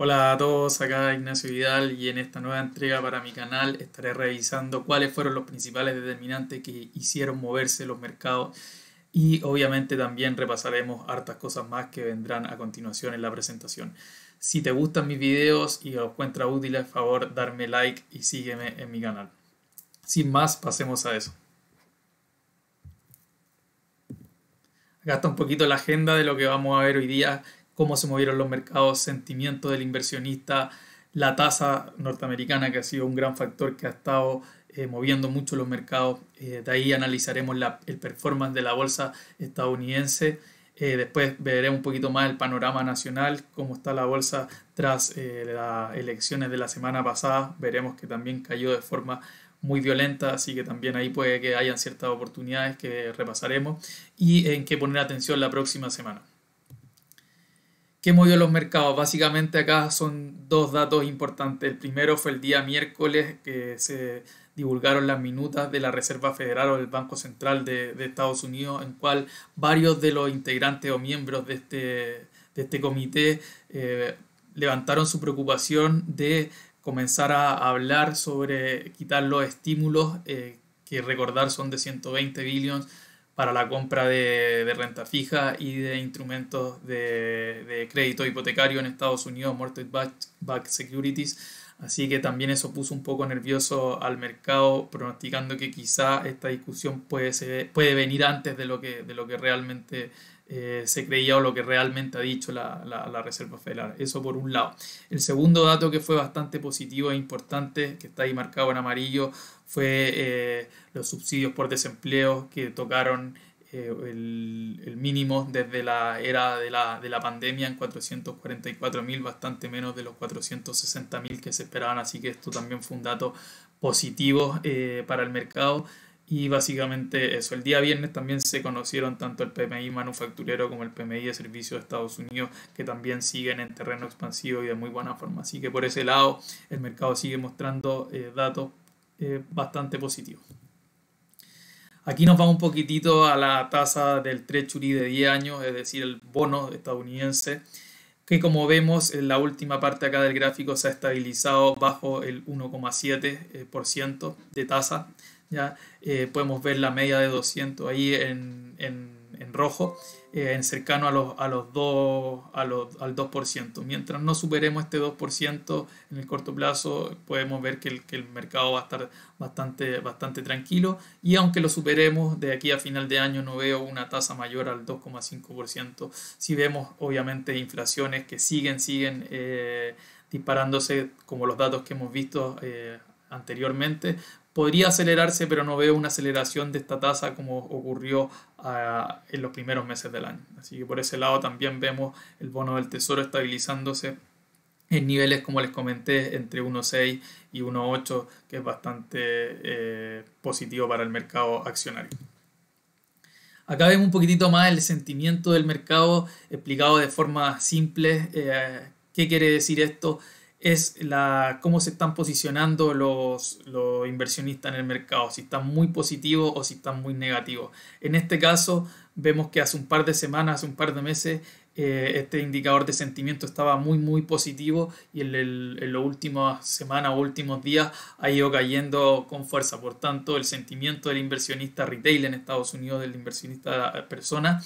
Hola a todos, acá Ignacio Vidal y en esta nueva entrega para mi canal estaré revisando cuáles fueron los principales determinantes que hicieron moverse los mercados y obviamente también repasaremos hartas cosas más que vendrán a continuación en la presentación. Si te gustan mis videos y los encuentras útiles, por favor darme like y sígueme en mi canal. Sin más, pasemos a eso. Acá está un poquito la agenda de lo que vamos a ver hoy día, cómo se movieron los mercados, sentimiento del inversionista, la tasa norteamericana que ha sido un gran factor que ha estado moviendo mucho los mercados. De ahí analizaremos el performance de la bolsa estadounidense. Después veremos un poquito más el panorama nacional, cómo está la bolsa tras las elecciones de la semana pasada. Veremos que también cayó de forma muy violenta, así que también ahí puede que hayan ciertas oportunidades que repasaremos y en qué poner atención la próxima semana. ¿Qué movió los mercados? Básicamente acá son dos datos importantes. El primero fue el día miércoles que se divulgaron las minutas de la Reserva Federal o del Banco Central de Estados Unidos, en cual varios de los integrantes o miembros de este comité levantaron su preocupación de comenzar a hablar sobre quitar los estímulos, que recordar son de 120 billones para la compra de renta fija y de instrumentos de crédito hipotecario en Estados Unidos, mortgage-backed securities. Así que también eso puso un poco nervioso al mercado, pronosticando que quizá esta discusión puede venir antes de lo que realmente se creía o lo que realmente ha dicho la Reserva Federal. Eso por un lado. El segundo dato que fue bastante positivo e importante, que está ahí marcado en amarillo, fue los subsidios por desempleo que tocaron el mínimo desde la era de la pandemia en 444.000, bastante menos de los 460.000 que se esperaban, así que esto también fue un dato positivo para el mercado. Y básicamente eso, el día viernes también se conocieron tanto el PMI manufacturero como el PMI de servicios de Estados Unidos, que también siguen en terreno expansivo y de muy buena forma. Así que por ese lado el mercado sigue mostrando datos bastante positivos. Aquí nos vamos un poquitito a la tasa del Treasury de 10 años, es decir, el bono estadounidense, que como vemos en la última parte acá del gráfico se ha estabilizado bajo el 1,7% de tasa. Ya podemos ver la media de 200 ahí en rojo, en cercano al 2%. Mientras no superemos este 2% en el corto plazo, podemos ver que el mercado va a estar bastante tranquilo, y aunque lo superemos de aquí a final de año no veo una tasa mayor al 2,5%. Si vemos obviamente inflaciones que siguen disparándose como los datos que hemos visto anteriormente, podría acelerarse, pero no veo una aceleración de esta tasa como ocurrió en los primeros meses del año. Así que por ese lado también vemos el bono del Tesoro estabilizándose en niveles, como les comenté, entre 1,6 y 1,8, que es bastante positivo para el mercado accionario. Acá vemos un poquitito más el sentimiento del mercado explicado de forma simple. ¿Qué quiere decir esto? Es cómo se están posicionando los inversionistas en el mercado, si están muy positivos o si están muy negativos. En este caso vemos que hace un par de semanas, hace un par de meses, este indicador de sentimiento estaba muy positivo, y en las últimas semanas o últimos días ha ido cayendo con fuerza. Por tanto, el sentimiento del inversionista retail en Estados Unidos, del inversionista persona,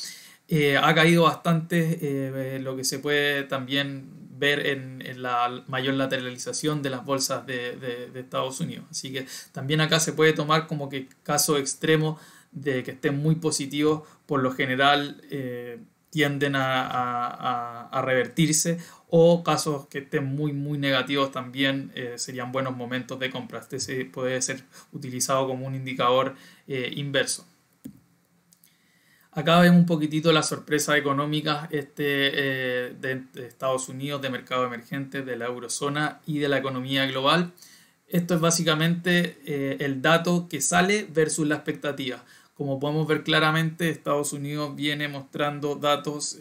ha caído bastante, lo que se puede también ver en la mayor lateralización de las bolsas de Estados Unidos. Así que también acá se puede tomar como que caso extremo de que estén muy positivos, por lo general tienden a revertirse, o casos que estén muy negativos también serían buenos momentos de compra. Este puede ser utilizado como un indicador inverso. Acá vemos un poquitito las sorpresas económicas de Estados Unidos, de mercado emergente, de la eurozona y de la economía global. Esto es básicamente el dato que sale versus la expectativa. Como podemos ver claramente, Estados Unidos viene mostrando datos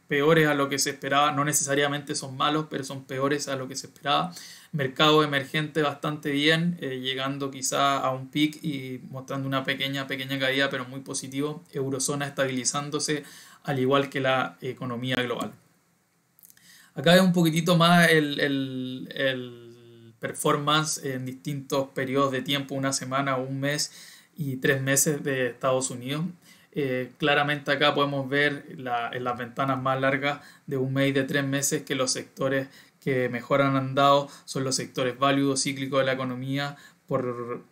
peores a lo que se esperaba. No necesariamente son malos, pero son peores a lo que se esperaba. Mercado emergente bastante bien, llegando quizá a un pic y mostrando una pequeña caída, pero muy positivo. Eurozona estabilizándose, al igual que la economía global. Acá es un poquitito más el performance en distintos periodos de tiempo, una semana, un mes y 3 meses de Estados Unidos. Claramente acá podemos ver en las ventanas más largas de un mes y de 3 meses que los sectores que mejor han andado son los sectores válidos, cíclicos de la economía, por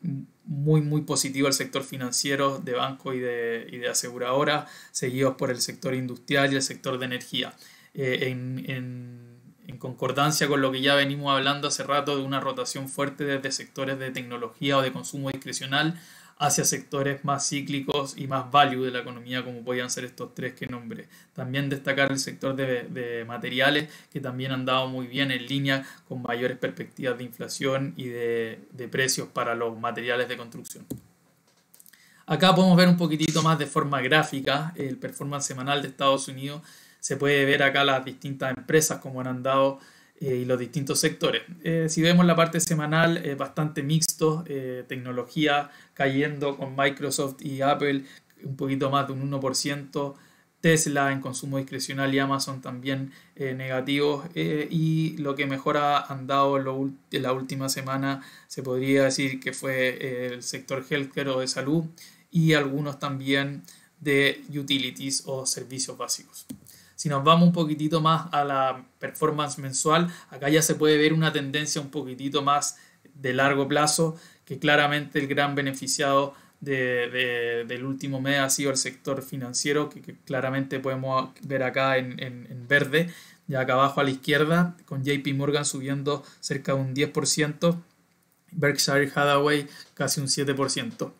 muy positivo el sector financiero de banco y de aseguradora, seguidos por el sector industrial y el sector de energía. En concordancia con lo que ya venimos hablando hace rato de una rotación fuerte desde sectores de tecnología o de consumo discrecional hacia sectores más cíclicos y más value de la economía, como podían ser estos tres que nombré. También destacar el sector de materiales, que también han dado muy bien en línea con mayores perspectivas de inflación y de precios para los materiales de construcción. Acá podemos ver un poquitito más de forma gráfica el performance semanal de Estados Unidos. Se puede ver acá las distintas empresas como han andado y los distintos sectores. Si vemos la parte semanal, bastante mixto, tecnología cayendo con Microsoft y Apple un poquito más de un 1%, Tesla en consumo discrecional y Amazon también negativos, y lo que mejor ha andado en la última semana se podría decir que fue el sector healthcare o de salud y algunos también de utilities o servicios básicos. Si nos vamos un poquitito más a la performance mensual, acá ya se puede ver una tendencia un poquitito más de largo plazo, que claramente el gran beneficiado del último mes ha sido el sector financiero, que claramente podemos ver acá en verde, ya acá abajo a la izquierda, con JP Morgan subiendo cerca de un 10%, Berkshire Hathaway casi un 7%.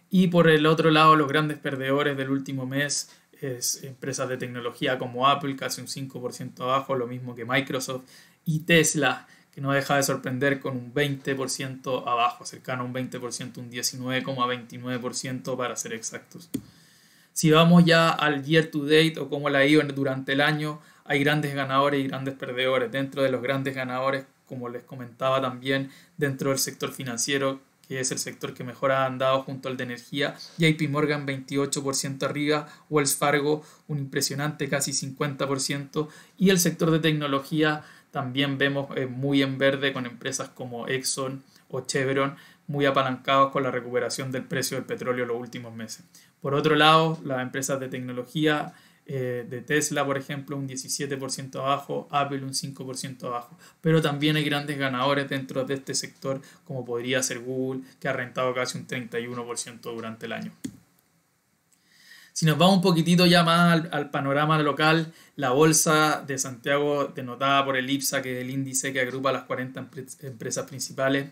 Y por el otro lado, los grandes perdedores del último mes es empresas de tecnología como Apple, casi un 5% abajo, lo mismo que Microsoft, y Tesla, que no deja de sorprender con un 20% abajo, cercano a un 20%, un 19,29% para ser exactos. Si vamos ya al year to date o cómo la ha ido durante el año, hay grandes ganadores y grandes perdedores. Dentro de los grandes ganadores, como les comentaba también, dentro del sector financiero, que es el sector que mejor ha andado junto al de energía, JP Morgan 28% arriba, Wells Fargo un impresionante casi 50%, y el sector de tecnología también vemos muy en verde con empresas como Exxon o Chevron muy apalancados con la recuperación del precio del petróleo en los últimos meses. Por otro lado, las empresas de tecnología de Tesla, por ejemplo, un 17% abajo, Apple un 5% abajo. Pero también hay grandes ganadores dentro de este sector, como podría ser Google, que ha rentado casi un 31% durante el año. Si nos vamos un poquitito ya más al panorama local, la bolsa de Santiago, denotada por el IPSA, que es el índice que agrupa las 40 empresas principales,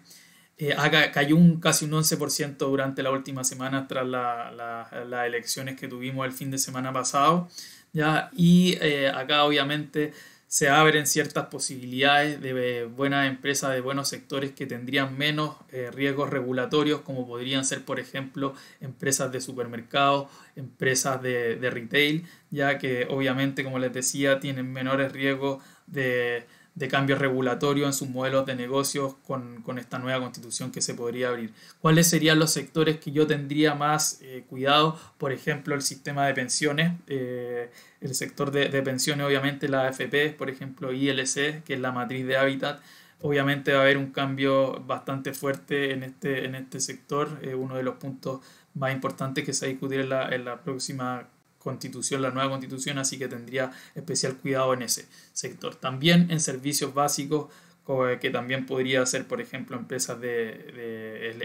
cayó casi un 11% durante la última semana tras las elecciones que tuvimos el fin de semana pasado, ¿ya? Y acá obviamente se abren ciertas posibilidades de buenas empresas, de buenos sectores que tendrían menos riesgos regulatorios, como podrían ser, por ejemplo, empresas de supermercados, empresas de retail, ya que obviamente, como les decía, tienen menores riesgos de cambios regulatorios en sus modelos de negocios con esta nueva constitución que se podría abrir. ¿Cuáles serían los sectores que yo tendría más cuidado? Por ejemplo, el sistema de pensiones, el sector de pensiones, obviamente la AFP, por ejemplo, ILC, que es la matriz de Habitat. Obviamente va a haber un cambio bastante fuerte en este sector, uno de los puntos más importantes que se va a discutir en la próxima constitución, la nueva constitución, así que tendría especial cuidado en ese sector. También en servicios básicos, que también podría ser, por ejemplo, empresas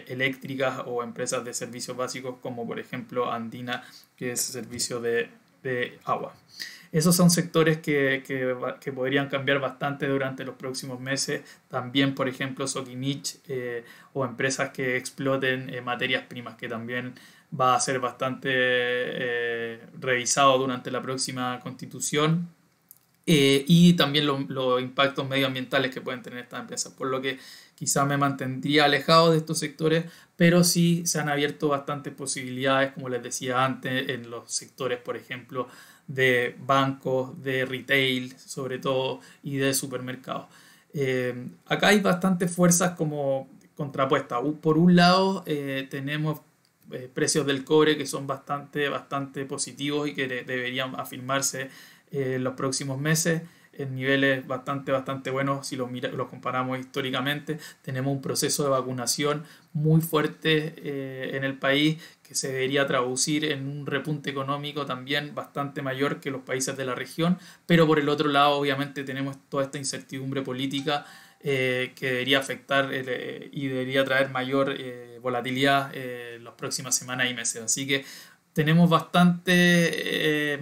eléctricas o empresas de servicios básicos como, por ejemplo, Andina, que es servicio de agua. Esos son sectores que podrían cambiar bastante durante los próximos meses. También, por ejemplo, Soquimich o empresas que exploten materias primas, que también va a ser bastante revisado durante la próxima constitución, y también los impactos medioambientales que pueden tener estas empresas, por lo que quizá me mantendría alejado de estos sectores, pero sí se han abierto bastantes posibilidades, como les decía antes, en los sectores, por ejemplo, de bancos, de retail sobre todo, y de supermercados. Acá hay bastantes fuerzas como contrapuestas. Por un lado tenemos precios del cobre que son bastante positivos y que deberían afirmarse en los próximos meses. en niveles bastante buenos si los comparamos históricamente. Tenemos un proceso de vacunación muy fuerte en el país que se debería traducir en un repunte económico también bastante mayor que los países de la región, pero por el otro lado obviamente tenemos toda esta incertidumbre política que debería afectar y debería traer mayor volatilidad en las próximas semanas y meses. Así que tenemos bastante,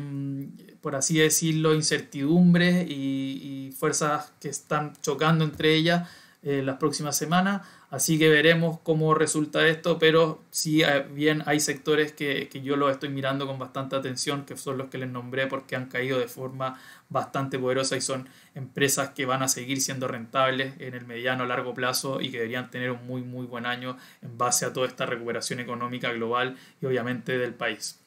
por así decirlo, incertidumbre y fuerzas que están chocando entre ellas las próximas semanas. Así que veremos cómo resulta esto, pero sí bien hay sectores que yo los estoy mirando con bastante atención, que son los que les nombré porque han caído de forma bastante poderosa y son empresas que van a seguir siendo rentables en el mediano a largo plazo y que deberían tener un muy buen año en base a toda esta recuperación económica global y obviamente del país.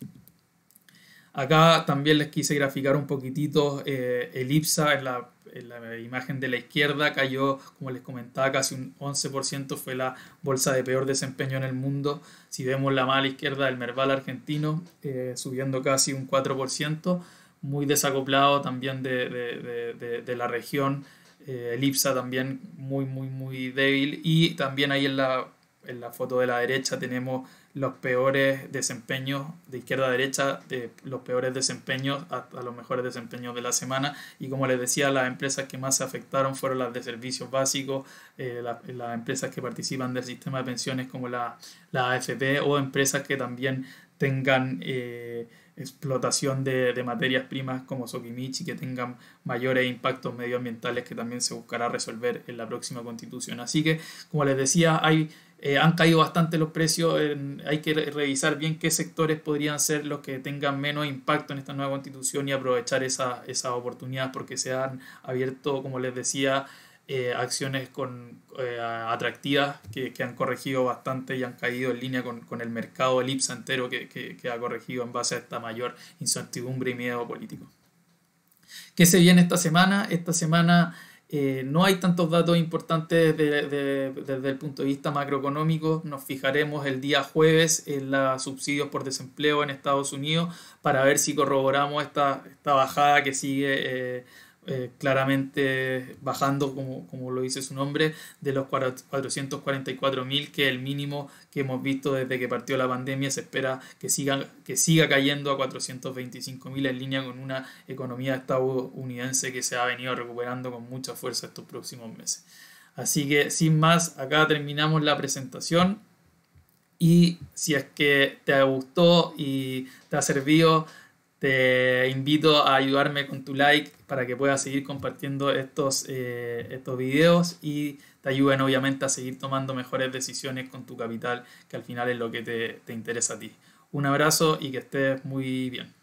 Acá también les quise graficar un poquitito el IPSA en la imagen de la izquierda cayó, como les comentaba, casi un 11%, fue la bolsa de peor desempeño en el mundo. Si vemos la mala izquierda, el Merval argentino subiendo casi un 4%, muy desacoplado también de la región. El IPSA también muy débil y también ahí en la foto de la derecha tenemos los peores desempeños de izquierda a derecha, de los peores desempeños hasta los mejores desempeños de la semana. Y como les decía, las empresas que más se afectaron fueron las de servicios básicos, las empresas que participan del sistema de pensiones como la AFP o empresas que también tengan explotación de materias primas como Sokimich y que tengan mayores impactos medioambientales que también se buscará resolver en la próxima constitución. Así que, como les decía, han caído bastante los precios, hay que revisar bien qué sectores podrían ser los que tengan menos impacto en esta nueva constitución y aprovechar esas oportunidades porque se han abierto, como les decía, acciones atractivas que han corregido bastante y han caído en línea con el mercado, el IPSA entero que ha corregido en base a esta mayor incertidumbre y miedo político. ¿Qué se viene esta semana? Esta semana no hay tantos datos importantes desde el punto de vista macroeconómico. Nos fijaremos el día jueves en los subsidios por desempleo en Estados Unidos para ver si corroboramos esta bajada que sigue claramente bajando, como lo dice su nombre, de los 444.000, que es el mínimo que hemos visto desde que partió la pandemia. Se espera que siga cayendo a 425.000 en línea con una economía estadounidense que se ha venido recuperando con mucha fuerza estos próximos meses. Así que sin más, acá terminamos la presentación y si es que te gustó y te ha servido, te invito a ayudarme con tu like para que puedas seguir compartiendo estos videos y te ayuden obviamente a seguir tomando mejores decisiones con tu capital, que al final es lo que te interesa a ti. Un abrazo y que estés muy bien.